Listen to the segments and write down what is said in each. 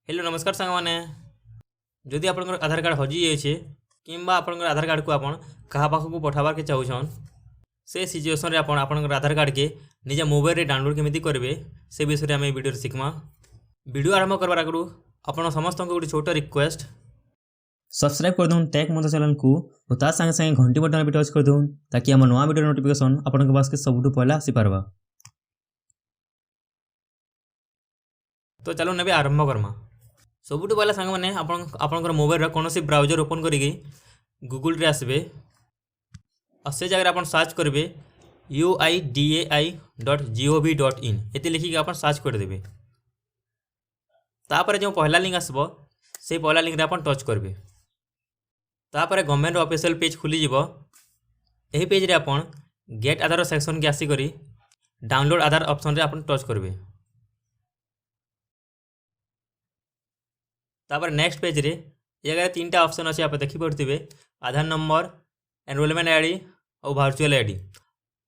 Hello नमस्कार सांगमाने जदि आपनकर आधार कार्ड हजि जाइए किंबा आपनकर आधार कार्ड को आपन कहा पाखक पठाबार के चाहूछन से सिचुएसन रे आपन आपनकर आधार कार्ड के निज मोबाइल रे डाउनलोड केमिति करबे से विषय में वीडियो शिखमा। वीडियो आरंभ करबार आगु आपन समस्त को छोट रिक्वेस्ट सब्सक्राइब कर दून टैग मत चैनल को और ता संगे संगे घंटी बटन भी टच कर दून ताकि हम नया वीडियो नोटिफिकेशन आपन के पास के सबुठु पहला आसी पारबा। तो चलो नेबे आरंभ करमा। सबुठु पहला सांग मैंने आपनकर मोबाइल कौन सी ब्राउजर ओपन करिके गूगल रे आसबे और से जगह आप सर्च करेंगे uidai.gov.in ये लिखिक आप सर्च करदे। तापर जो पहला लिंक आसबो से पहला लिंक रे आप टच करेंगे। तापर गवर्नमेंट ऑफिशियल पेज खुली जीवो। यही पेज रे आप गेट आधार सेक्शन के आसिक डाउनलोड आधार ऑप्शन रे आप टच करेंगे। तापर नेक्स्ट पेज रे ये तीन टा ऑप्शन अच्छे आप देखी पड़े आधार नंबर एनरोलमेंट आईडी और वर्चुअल आईडी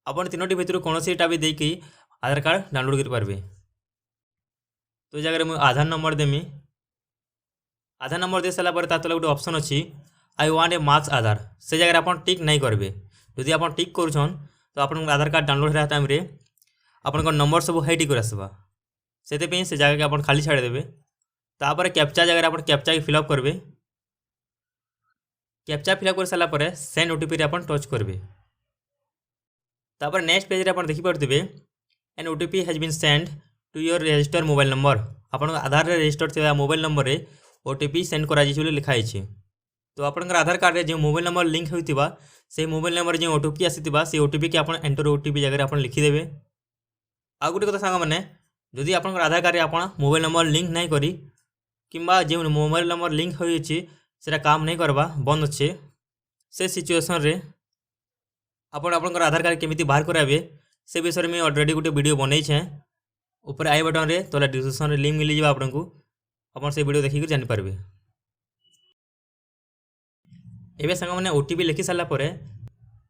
आपन तीनोटी भितर कौन सा भी देकी आधार कार्ड डाउनलोड कर पारे। तो ये जगह मुझे आधार नंबर देमी। आधार नंबर दे सारापर तले गोटे ऑप्शन अच्छी आई वांट ए मार्क्स आधार से जगह आप टिक नहीं करेंगे। जदि आप टिक करुछन तो आप आधार कार्ड डाउनलोड होता टाइम आपन नंबर सब हाइट कर आसवा से जगह के आप खाली छाड़देवे। तापर कैप्चा जगह आप कैप्चा फिलअप करेंगे। कैप्चा फिलअप कर सारापर सेंड ओटीपी रे आप टच करेंगे। तापर नेक्स्ट पेज रे आप देखी पारे an OTP has been send to your register mobile number आप आधार रे रजिस्टर थी मोबाइल नंबर रे ओटीपी सेंड कर लिखाई। तो आप आधार कार्ड रे जो मोबाइल नंबर लिंक होता से मोबाइल नंबर जो ओटीपी आसीथिबा से ओटीपी के आप एंटर ओटीपी जगह आप लिखिदेवे। आ गोटे कथा सांग मैंने जदि आप आधार कार्ड रे आप मोबाइल नंबर लिंक नहीं करी किंबा जो मोबाइल नंबर लिंक होता काम नहीं करवा बंद अच्छे से सिचुएसन रे आपन आधार कार्ड केमिति बाहर कराबे से विषय में ऑलरेडी गोटे वीडियो बनई ऊपर आई बटन रे तले डिस्क्रिप्शन रे लिंक मिल जाए आपको आप से वीडियो देखिक जानी पारबे। एबे संग मैंने ओटीपी लिखि सारा पर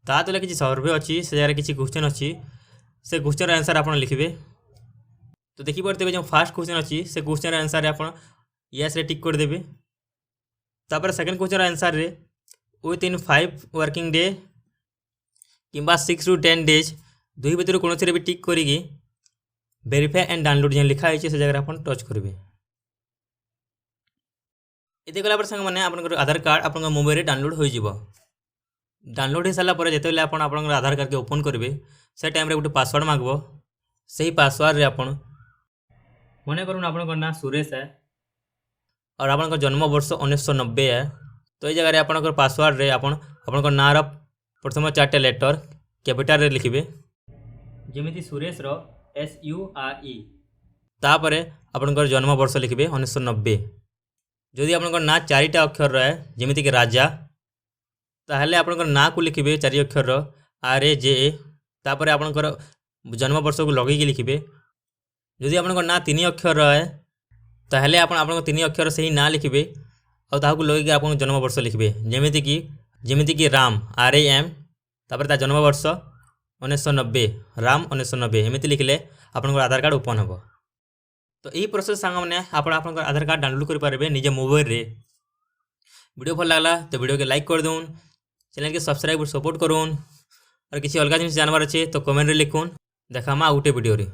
ता तले किसी सर्वे अच्छी से जगह किसी क्वेश्चन अच्छी से क्वेश्चन आंसर आप लिखे। तो देखी पारे जो फास्ट क्वेश्चन अच्छी से क्वेश्चन आंसर आप यस रे टिक कर देबे। तापर सेकंड क्वेश्चन आंसर रे विथ इन 5 वर्किंग डे किंबा 6 to 10 डेज दुई भितर कौन भी टिक करी वेरीफाई एंड डाउनलोड जो लिखाई से जगह आप टच करेंगे। ये गलापर संग मैंने आप आधार कार्ड आप मोबाइल रे डाउनलोड हो जाव। डाउनलोड हो सारापर जिते आप आधार कार्ड के ओपन करेंगे से टाइम रे गोटे पासवर्ड मांगब। से पासवर्ड रे आप मन कर आप ना सुरेश है और आप जन्म वर्ष 1990 है। तो ये जगह आप पासवर्ड रे आप नार प्रथम 4टा लेटर कैपिटल रे लिखिबे जमीती सुरेश रो SURE। तापर आप जन्म वर्ष लिखिबे 1990। जदि आप ना 4टा अक्षर रहे जमीती कि राजा ताहले आप ना को लिखिबे 4 अक्षर RAJA। तापर आप जन्म वर्ष को लगे लिखिबे। जदि आप ना 3 अक्षर रहे ताहले आप 3 अक्षर से ही ना लिखिबे और ताकू लगे आप जन्म वर्ष लिखिबे जमीती कि राम RAM तापर ता जन्म वर्ष 1990 राम 1990 एमती लिखले आप आधार कार्ड ओपन हम। तो यही प्रोसेस सांग मैंने आप आधार कार्ड डाउनलोड कर पारे निजे मोबाइल रे। वीडियो भल लगला तो वीडियो के लाइक कर दून, चैनल के सब्सक्राइब और सपोर्ट करूँ और किसी अलग जिन जानवर अच्छे तो कमेंट रे लिखुन। देखा गोटे वीडियो रे।